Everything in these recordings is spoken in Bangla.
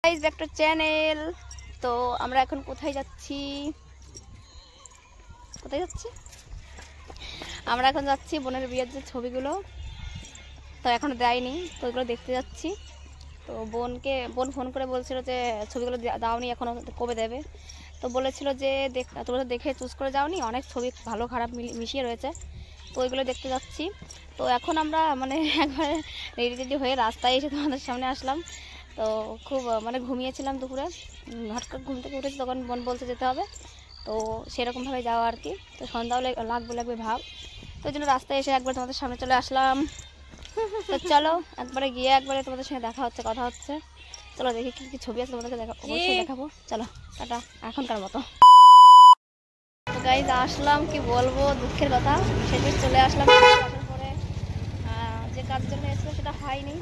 Guys back to channel. তো আমরা এখন কোথায় যাচ্ছি আমরা এখন যাচ্ছি বোনের বিয়ের যে ছবিগুলো তো এখনো দেয়নি, তো ওইগুলো দেখতে যাচ্ছি। তো বোন ফোন করে বলছিল যে ছবিগুলো দাওনি, এখনো কবে দেবে। তো বলেছিল যে তোমরা দেখে চুজ করে যাওনি, অনেক ছবি ভালো খারাপ মিশিয়ে রয়েছে, তো ওইগুলো দেখতে যাচ্ছি। তো এখন আমরা একবার রেডি হয়ে রাস্তায় এসে তোমাদের সামনে আসলাম। তো খুব ঘুমিয়েছিলাম দুপুরে, হঠাৎ করে ঘুম থেকে উঠেছি, তখন বোন বলতে যেতে হবে, তো সেরকমভাবে যাওয়া আর কি। তো সন্ধ্যাও লাগবে ভাব, তো ওই জন্য রাস্তায় এসে একবার তোমাদের সামনে চলে আসলাম। তো চলো একবারে গিয়ে একবারে তোমাদের সঙ্গে দেখা হচ্ছে, কথা হচ্ছে। চলো দেখি কি ছবি আছে তোমাদেরকে অবশ্যই দেখাবো। চলো টাটা এখনকার মতো। তো গাইজ আসলাম, কি বলবো, দুঃখের কথা, সেটা চলে আসলাম। আসার পরে যে কাজের জন্য এসেছিল সেটা হয়নি।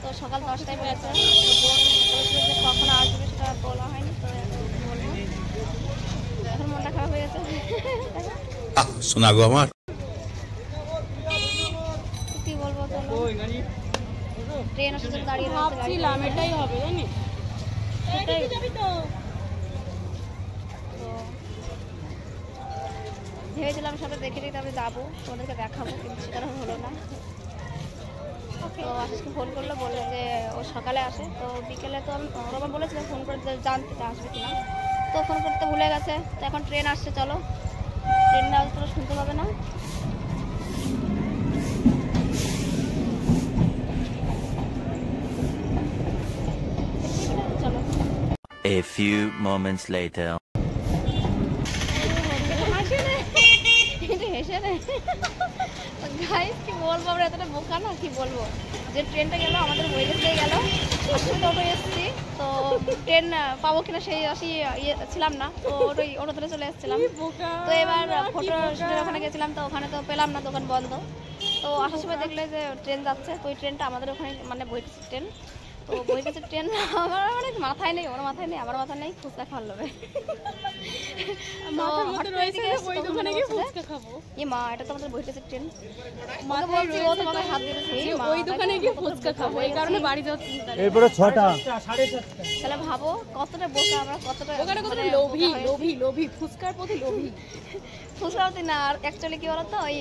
তো সকাল 10টায় বলেছে, বোন বলেছিল যে কখন আসবে সেটা বলা হয়নি। তো বলবো এখন মনটা খারাপ হয়ে গেছে। শোনা গো আমার, কি বলবো, ট্রেন আসলে দাঁড়িয়ে ভাবছিলাম এটাই হবে জানি। ভেবেছিলাম সাথে দেখে দিই, তারপরে যাবো, তোমাদেরকে দেখাবো, কিন্তু সেটা হলো না। তো আশিসকে ফোন করলো, বললো যে ও সকালে আসে, তো বিকেলে তো আমি ওরা বলেছিলাম ফোন করে জানতে আসবে কিনা, তো ফোন করতে ভুলে গেছে। তো এখন ট্রেন আসছে, চলো ট্রেন না তোরা শুনতে পাবে না। চলো A few moments later. হেসে রে গাইস, কি বলবো, আমরা এতটা বোকা না, কি বলবো। যে ট্রেনটা গেল আমাদের বইতে দিয়ে গেল, অটো এসেছি, তো ট্রেন পাবো কিনা সেই ছিলাম না, তো অটো ধরে চলে এসেছিলাম। তো এবার ফটো শুটের ওখানে গেছিলাম, তো ওখানে তো পেলাম না, দোকান বন্ধ। তো আসার সময় দেখলে যে ট্রেন যাচ্ছে, তো ওই ট্রেনটা আমাদের ওখানে বইতেছে ট্রেন। তো বইতেছে ট্রেন, আমার মাথায় নেই, ওর মাথায় নেই, আমার মাথায় নেই, ফুচকা খাওয়ার লোভে। মা এটা তো আমাদের বইতেছে ট্রেন, তাহলে ভাবো কতটা বোকা আমরা, কতটা লোভী ফুচকার প্রতি লোভী। ফুচকাতে না, আর অ্যাকচুয়ালি কি বলতো, ওই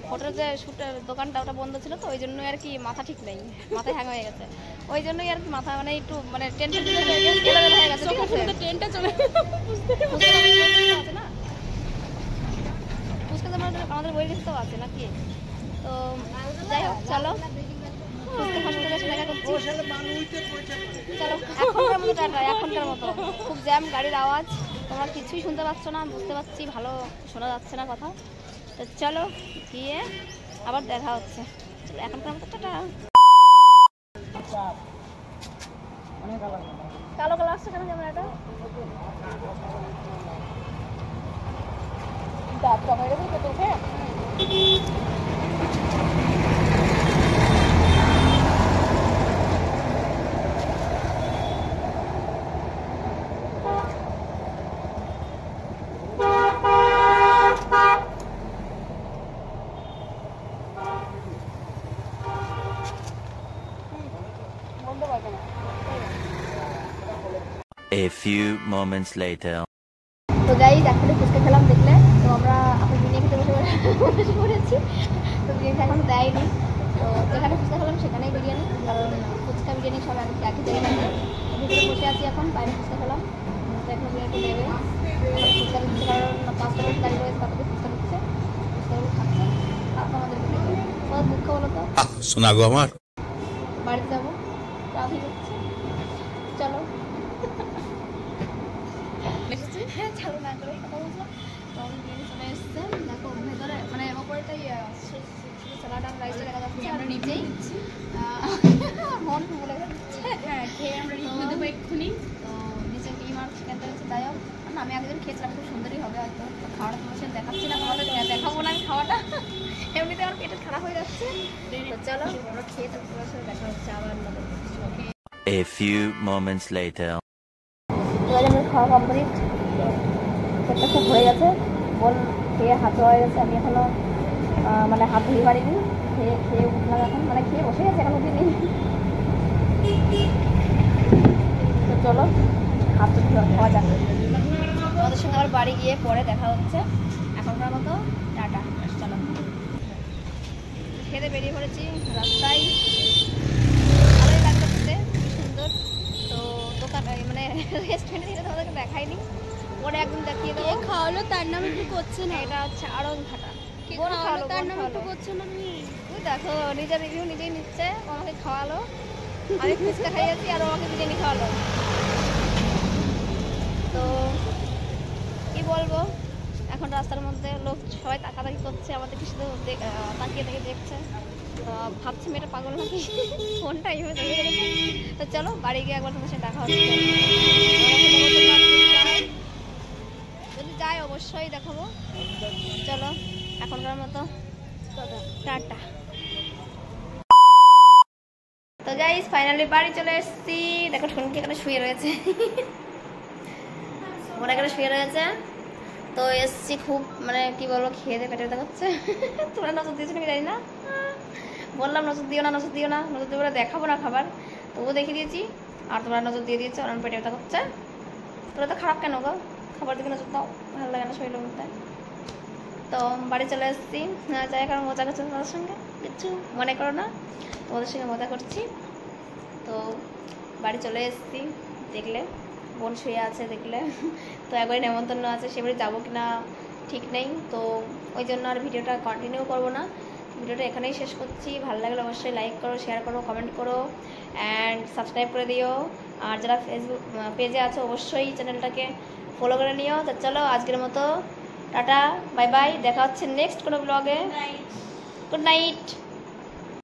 ফটোর যে শুটের দোকানটা ওটা বন্ধ ছিল, তো ওই জন্য আর কি মাথা ঠিক নেই, মাথায় হ্যাং হয়ে গেছে, ওই জন্যই আর কি মাথা একটু টেনশন হয়ে গেছে। ঠিক আছে, ট্রেনটা চলে আছে না, ফুচকা তো আমাদের বই দেখতেও আছে নাকি। তো যাই হোক, চলো চলো এখনকার মতো টাটা, এখনকার মতো। খুব জ্যাম, গাড়ির আওয়াজ, তোমরা কিছুই শুনতে পাচ্ছ না, বুঝতে পারছি, ভালো শোনা যাচ্ছে না কথা। তো চলো গিয়ে আবার দেখা হচ্ছে, চলো এখনকার মতো টাটা। কালো কালো আসছে কেন ক্যামেরাটা? A few moments later. তো গাইস এখনই ফুচকা খেলাম দেখলে, তো আমরা এখন বিরিয়ানি খেতে বসে পড়েছি। তো বিরিয়ানি এখন দেয়নি, তো যেখানে ফুচকা খেলাম সেখানেই বিরিয়ানি, কারণ ফুচকা বিরিয়ানি সব একই জায়গায়। ভিতরে বসে আছি এখন, বাইরে ফুচকা খেলাম, তো এখন বিরিয়ানি দেবে, ফুচকা দিচ্ছে, কারণ 5টা বছর দাঁড়িয়ে রয়েছে, তাদেরকে ফুচকা দিচ্ছে, ফুচকাগুলো খাচ্ছে, তারপর আমাদের কত দুঃখ বলো তো। শোনা গো আমার, বাড়িতে যাবো, রাধি করছে, চলো চালু না করে কথা বলছিলাম। তো আমি বিরিয়ানি চলে এসছে, দেখো ভেতরে ওপরেটাই স্যালাড আর রাইস দেখা যাচ্ছে, আমরা নিচেই মন বলে যাচ্ছে, হ্যাঁ খেয়ে আমরা রিভিউ দেবো এক্ষুনি। তো নিচে ডিম আর চিকেন রয়েছে, যাই হোক আমি আগের খেয়েছিলাম, খুব সুন্দরই হবে হয়তো। খাওয়াটা তোমার সাথে দেখাচ্ছি না, তোমাদের দেখাবো না আমি খাওয়াটা, এমনিতে আমার পেটের খারাপ হয়ে যাচ্ছে। তো চলো আমরা খেয়ে তোমার সাথে দেখা হচ্ছে আবার। A few moments later. এবার আমার খাওয়া কমপ্লিট, পেটটা খুব হয়ে গেছে, বল খেয়ে হাত হয়ে গেছে, আমি এখনো হাত ধুয়ে পারিনি, খেয়ে উঠলাম এখন, খেয়ে বসে গেছে, এখন উঠিনি। চলো খাওয়া যাক। আমাদের সঙ্গে আবার বাড়ি গিয়ে পরে দেখা হচ্ছে। এখনকার মতো টাটা, চলো। খেতে বেরিয়ে পড়েছি রাস্তায়, ভালোই লাগলো খেতে, খুবই সুন্দর। তো দোকান মানে রেস্টুরেন্টে থেকে তোমাদেরকে দেখাইনি, পরে একদিন দেখিয়ে দেবো। খাওয়ালো তার নাম একটু করছে না, এটা হচ্ছে আড়ং ঘাটা। বোন খাওয়ালো তার নাম একটু করছে না তুমি। তুই দেখো নিজের রিভিউ নিজেই নিচ্ছে। ও আমাকে খাওয়ালো, আমি ফুচকা খাইয়েছি আর ও আমাকে বিরিয়ানি খাওয়ালো। তো কি বলবো, এখন রাস্তার মধ্যে লোক সবাই তাকাতাকি করছে, আমাদেরকে শুধু তাকিয়ে থেকে দেখছে। তো ভাবছি মেয়েটা পাগল নাকি, ফোনটা এইভাবে দেখে রেখেছে। তো চলো বাড়ি গিয়ে একবার তোমার সাথে দেখা হচ্ছে। যদি যাই অবশ্যই দেখাবো। চলো এখনকার মতো টাটা। তো গাইস ফাইনালি বাড়ি চলে এসেছি। দেখো শুনকি এখানে শুয়ে রয়েছে, ওরা এখানে শুয়ে রয়েছে। তো এসছি খুব মানে কি বলবো, খেয়ে দিয়ে পেটে ব্যথা করছে। তোমরা নজর দিয়েছো নাকি জানি না, বললাম নজর দিও না, নজর দিও না, নজর দিয়ে দেখাবো না খাবার, তবুও দেখিয়ে দিয়েছি। আর তোমরা নজর দিয়ে দিয়েছো, আমার পেটে ব্যথা করছে। তোরা তো খারাপ কেন গো, খাবার দিকে নজর দাও, ভালো লাগে না শরীরের মধ্যে। তো বাড়ি চলে এসেছি, যাই কারণ মজা করছি তোমাদের সঙ্গে, কিচ্ছু মনে করো না, তোমাদের সঙ্গে মজা করছি। তো বাড়ি চলে এসেছি, দেখলে বোন শুয়ে আছে দেখলে। তো একবারে নেমন্তন্ন আছে, সেবারে যাবো কিনা ঠিক নেই। তো ওই জন্য আর ভিডিওটা কন্টিনিউ করবো না, ভিডিওটা এখানেই শেষ করছি। ভালো লাগলে অবশ্যই লাইক করো, শেয়ার করো, কমেন্ট করো অ্যান্ড সাবস্ক্রাইব করে দিও। আর যারা ফেসবুক পেজে আছো অবশ্যই চ্যানেলটাকে ফলো করে নিও। তো চলো আজকের মতো টাটা, বাই বাই, দেখা হচ্ছে নেক্সট কোনো ব্লগে। Good night.